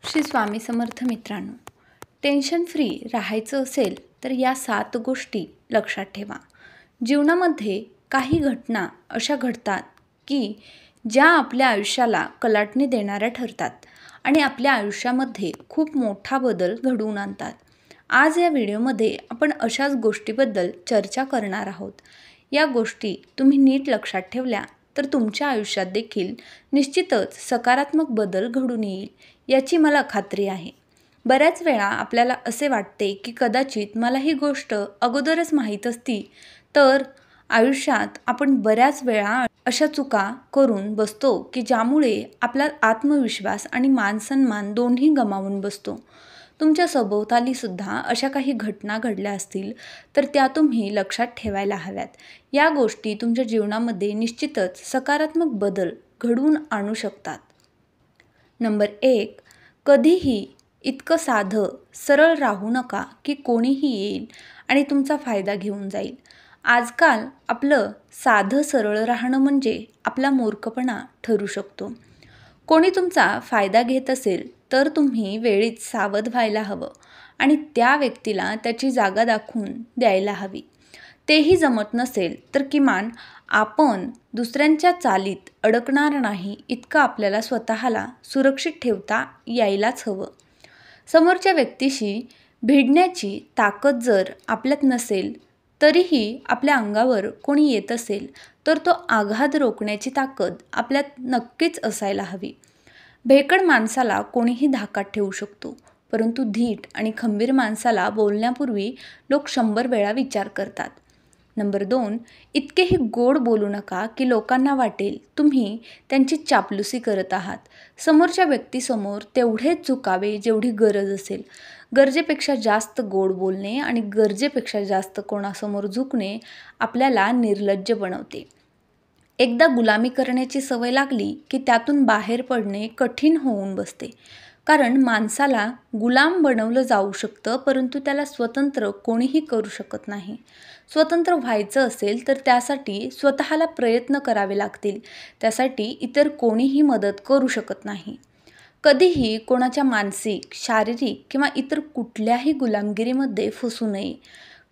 श्री स्वामी समर्थ मित्रांनो, tension free राहायचं असेल तर या 7 गोष्टी लक्षात ठेवा. जीवनामध्ये काही घटना अशा घडतात की ज्या आपल्या आयुष्याला कलाटणी देणाऱ्या ठरतात आणि आपल्या आयुष्यामध्ये खूप मोठा बदल घडवून आणतात. आज या व्हिडिओमध्ये आपण अशाच गोष्टीबद्दल चर्चा करणार आहोत. या गोष्टी तुम्ही नीट लक्षात ठेवल्या तर तुमच्या आयुष्यात देखील निश्चितच सकारात्मक बदल घडून येईल याची मला खात्री आहे. बऱ्याच वेळा आपल्याला असे वाटते की कदाचित मला ही गोष्ट अगोदरच माहीत असती तर आयुष्यात आपण बऱ्याच वेळा अशा चुका करून बसतो की ज्यामुळे आपला आत्मविश्वास आणि मानसन्मान दोन्ही गमावून बसतो. तुमच्या सभोवताली सुद्धा अशा काही घटना घडल्या असतील तर त्या तुम्ही लक्षात ठेवायला हव्यात. या गोष्टी तुमच्या जीवनामध्ये निश्चितच सकारात्मक बदल घडवून आणू शकतात. नंबर 1, कधीही इतकं साधं सरळ राहू नका की कोणीही येईल आणि तुमचा फायदा घेऊन जाईल. आजकाल आपलं साधं सरळ राहणं म्हणजे आपला मूर्खपणा ठरू शकतो. कोणी तुमचा फायदा घेत असेल तर तुम्ही वेळीच सावध व्हायला हवं आणि त्या व्यक्तीला त्याची जागा दाखवून द्यायला हवी. तेही जमत नसेल तर किमान आपण दुसऱ्यांच्या चालीत अडकणार नाही इतकं आपल्याला स्वतःला सुरक्षित ठेवता यायलाच हवं. समोरच्या व्यक्तीशी भिडण्याची ताकद जर आपल्यात नसेल तरीही आपल्या अंगावर कोणी येत असेल तर तो आघात रोखण्याची ताकद आपल्यात नक्कीच असायला हवी. भेकड माणसाला कोणीही धाकात ठेवू शकतो, परंतु धीट आणि खंबीर माणसाला बोलण्यापूर्वी लोक 100 वेळा विचार करतात. नंबर 2, इतकेही गोड बोलू नका की लोकांना वाटेल तुम्ही त्यांची चापलुसी करत आहात. समोरच्या व्यक्तीसमोर तेवढेच झुकावे जेवढी गरज असेल. गरजेपेक्षा जास्त गोड बोलणे आणि गरजेपेक्षा जास्त कोणासमोर झुकणे आपल्याला निर्लज्ज बनवते. एकदा गुलामी करण्याची सवय लागली की त्यातून बाहेर पडणे कठीण होऊन बसते. कारण माणसाला गुलाम बनवलं जाऊ शकतं परंतु त्याला स्वतंत्र कोणीही करू शकत नाही. स्वतंत्र व्हायचं असेल तर त्यासाठी स्वतःला प्रयत्न करावे लागतील. त्यासाठी इतर कोणीही मदत करू शकत नाही. कधीही कोणाच्या मानसिक, शारीरिक किंवा इतर कुठल्याही गुलामगिरीमध्ये फसू नये.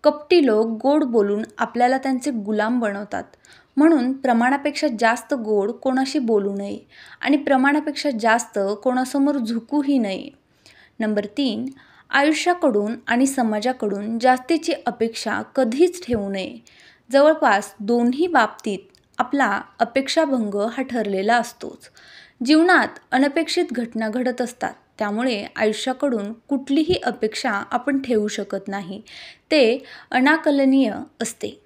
कपटी लोक गोड बोलून आपल्याला त्यांचे गुलाम बनवतात. म्हणून प्रमाणापेक्षा जास्त गोड कोणाशी बोलू नये आणि प्रमाणापेक्षा जास्त कोणासमोर झुकूही नये. नंबर 3, आयुष्याकडून आणि समाजाकडून जास्तीची अपेक्षा कधीच ठेवू नये. जवळपास दोन्ही बाबतीत आपला अपेक्षाभंग हा ठरलेला असतोच. जीवनात अनपेक्षित घटना घडत असतात, त्यामुळे आयुष्याकडून कुठलीही अपेक्षा आपण ठेवू शकत नाही. ते अनाकलनीय असते.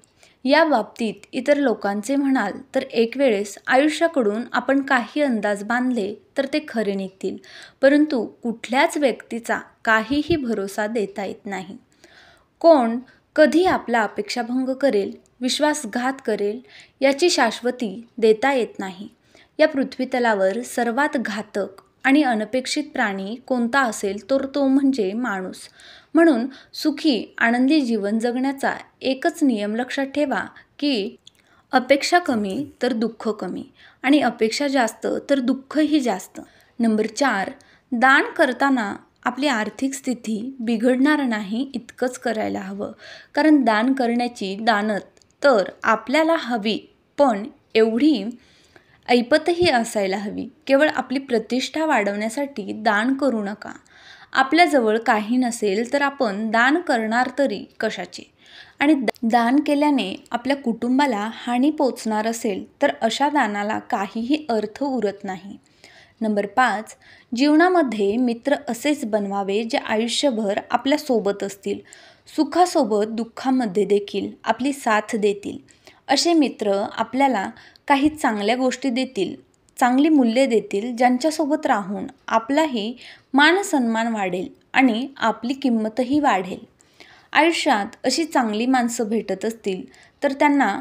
या बाबतीत इतर लोकांचे म्हणाल तर एक वेळेस आयुष्याकडून आपण काही अंदाज बांधले तर ते खरे निघतील, परंतु कुठल्याच व्यक्तीचा काहीही भरोसा देता येत नाही. कोण कधी आपला अपेक्षाभंग करेल, विश्वासघात करेल याची शाश्वती देता येत नाही. या पृथ्वीतलावर सर्वात घातक आणि अनपेक्षित प्राणी कोणता असेल तर तो म्हणजे माणूस. म्हणून सुखी आनंदी जीवन जगण्याचा एकच नियम लक्षात ठेवा की अपेक्षा कमी तर दुःख कमी आणि अपेक्षा जास्त तर दुःखही जास्त. नंबर 4, दान करताना आपली आर्थिक स्थिती बिघडणार नाही इतकंच करायला हवं. कारण दान करण्याची दानत तर आपल्याला हवी, पण एवढी ऐपतही असायला हवी. केवळ आपली प्रतिष्ठा वाढवण्यासाठी दान करू नका. आपल्याजवळ काही नसेल तर आपण दान करणार तरी कशाचे? आणि दान केल्याने आपल्या कुटुंबाला हानी पोचणार असेल तर अशा दानाला काहीही अर्थ उरत नाही. नंबर 5, जीवनामध्ये मित्र असेच बनवावे जे आयुष्यभर आपल्या सोबत असतील. सुखासोबत दुःखामध्ये देखील आपली साथ देतील. असे मित्र आपल्याला काही चांगल्या गोष्टी देतील, चांगली मूल्ये देतील, ज्यांच्यासोबत राहून आपलाही मानसन्मान वाढेल आणि आपली किंमतही वाढेल. आयुष्यात अशी चांगली माणसं भेटत असतील तर त्यांना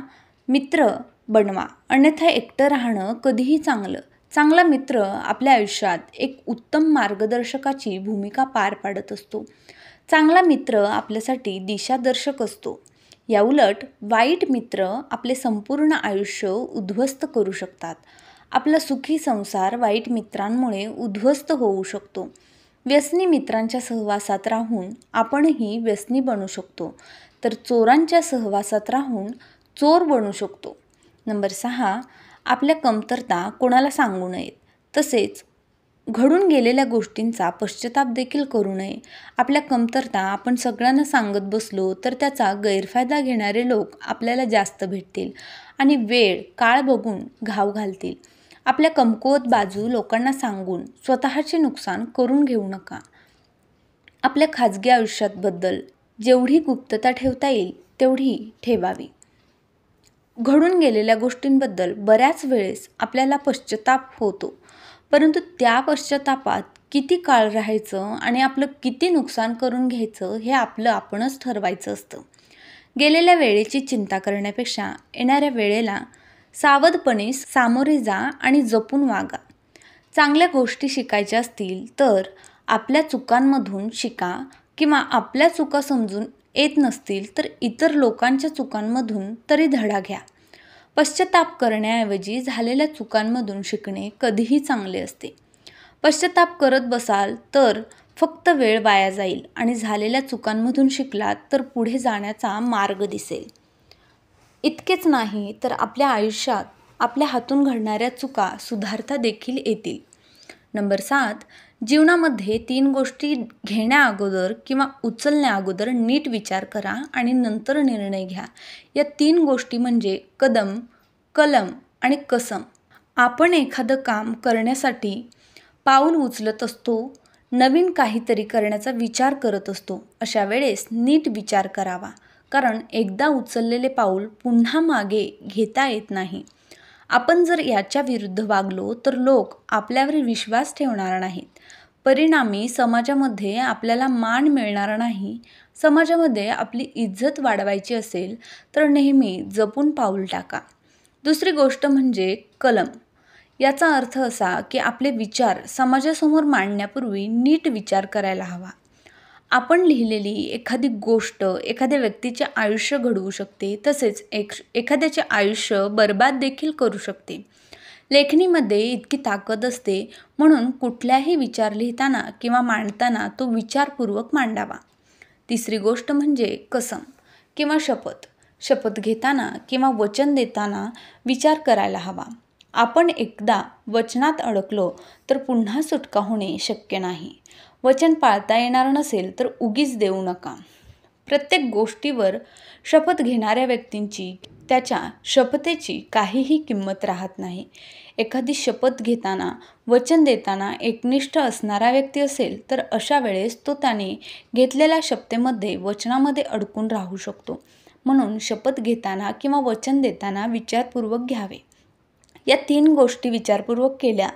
मित्र बनवा, अन्यथा एकटं राहणं कधीही चांगलं. चांगला मित्र आपल्या आयुष्यात एक उत्तम मार्गदर्शकाची भूमिका पार पाडत असतो. चांगला मित्र आपल्यासाठी दिशादर्शक असतो. याउलट वाईट मित्र आपले संपूर्ण आयुष्य उद्ध्वस्त करू शकतात. आपला सुखी संसार वाईट मित्रांमुळे उद्ध्वस्त होऊ शकतो. व्यसनी मित्रांच्या सहवासात राहून आपणही व्यसनी बनू शकतो, तर चोरांच्या सहवासात राहून चोर बनू शकतो. नंबर 6, आपल्या कमतरता कोणाला सांगू नयेत. तसेच घडून गेलेल्या गोष्टींचा पश्चाताप देखील करू नये. आपल्या कमतरता आपण सगळ्यांना सांगत बसलो तर त्याचा गैरफायदा घेणारे लोक आपल्याला जास्त भेटतील आणि वेळ काळ बघून घाव घालतील. आपल्या कमकुवत बाजू लोकांना सांगून स्वतःचे नुकसान करून घेऊ नका. आपल्या खाजगी आयुष्याबद्दल जेवढी गुप्तता ठेवता येईल तेवढी ठेवावी. घडून गेलेल्या गोष्टींबद्दल बऱ्याच वेळेस आपल्याला पश्चाताप होतो, परंतु त्या पश्चातापात किती काळ राहायचं आणि आपलं किती नुकसान करून घ्यायचं हे आपलं आपणच ठरवायचं असतं. गेलेल्या वेळेची चिंता करण्यापेक्षा येणाऱ्या वेळेला सावधपणे सामोरे जा आणि जपून वागा. चांगल्या गोष्टी शिकायच्या असतील तर आपल्या चुकांमधून शिका, किंवा आपल्या चुका समजून येत नसतील तर इतर लोकांच्या चुकांमधून तरी धडा घ्या. पश्चाताप करण्याऐवजी झालेल्या चुकांमधून शिकणे कधीही चांगले असते. पश्चाताप करत बसाल तर फक्त वेळ वाया जाईल आणि झालेल्या चुकांमधून शिकलात तर पुढे जाण्याचा मार्ग दिसेल. इतकेच नाही तर आपल्या आयुष्यात आपल्या हातून घडणाऱ्या चुका सुधारता देखील येतील. नंबर 7, जीवनामध्ये 3 गोष्टी घेण्याअगोदर किंवा उचलण्याअगोदर नीट विचार करा आणि नंतर निर्णय घ्या. या 3 गोष्टी म्हणजे कदम, कलम आणि कसम. आपण एखादं काम करण्यासाठी पाऊल उचलत असतो, नवीन काहीतरी करण्याचा विचार करत असतो. अशा वेळेस नीट विचार करावा, कारण एकदा उचललेले पाऊल पुन्हा मागे घेता येत नाही. आपण जर याच्या विरुद्ध वागलो तर लोक आपल्यावर विश्वास ठेवणार नाहीत. परिणामी समाजामध्ये आपल्याला मान मिळणार नाही. समाजामध्ये आपली इज्जत वाढवायची असेल तर नेहमी जपून पाऊल टाका. दुसरी गोष्ट म्हणजे कलम. याचा अर्थ असा की आपले विचार समाजासमोर मांडण्यापूर्वी नीट विचार करायला हवा. आपण लिहिलेली एखादी गोष्ट एखाद्या व्यक्तीचे आयुष्य घडवू शकते, तसेच एखाद्याचे आयुष्य बर्बाद देखील करू शकते. लेखणीमध्ये इतकी ताकद असते, म्हणून कुठल्याही विचार लिहिताना किंवा मांडताना तो विचारपूर्वक मांडावा. तिसरी गोष्ट म्हणजे कसम किंवा शपथ. शपथ घेताना किंवा वचन देताना विचार करायला हवा. आपण एकदा वचनात अडकलो तर पुन्हा सुटका होणे शक्य नाही. वचन पाळता येणार नसेल तर उगीच देऊ नका. प्रत्येक गोष्टीवर शपथ घेणाऱ्या व्यक्तींची त्याच्या शपथेची काहीही किंमत राहत नाही. एखादी शपथ घेताना वचन देताना एकनिष्ठ असणारा व्यक्ती असेल तर अशा वेळेस तो त्याने घेतलेल्या शपथेमध्ये वचनामध्ये अडकून राहू शकतो. म्हणून शपथ घेताना किंवा वचन देताना विचारपूर्वक घ्यावे. या 3 गोष्टी विचारपूर्वक केल्या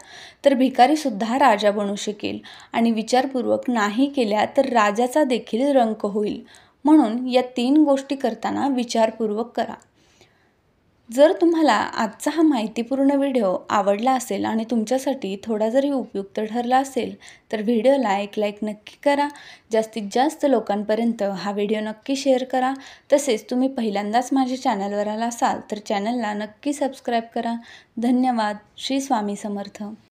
तर भिकारीसुद्धा राजा बनू शकेल आणि विचारपूर्वक नाही केल्या तर राजाचा देखील रंक होईल. म्हणून या 3 गोष्टी करताना विचारपूर्वक करा. जर तुम्हाला आजचा हा माहितीपूर्ण व्हिडिओ आवडला असेल आणि तुमच्यासाठी थोडा जरी उपयुक्त ठरला असेल तर व्हिडिओला एक लाईक नक्की करा. जास्तीत जास्त लोकांपर्यंत हा व्हिडिओ नक्की शेअर करा. तसेच तुम्ही पहिल्यांदाच माझ्या चॅनलवर आला असाल तर चॅनलला नक्की सबस्क्राईब करा. धन्यवाद. श्री स्वामी समर्थ.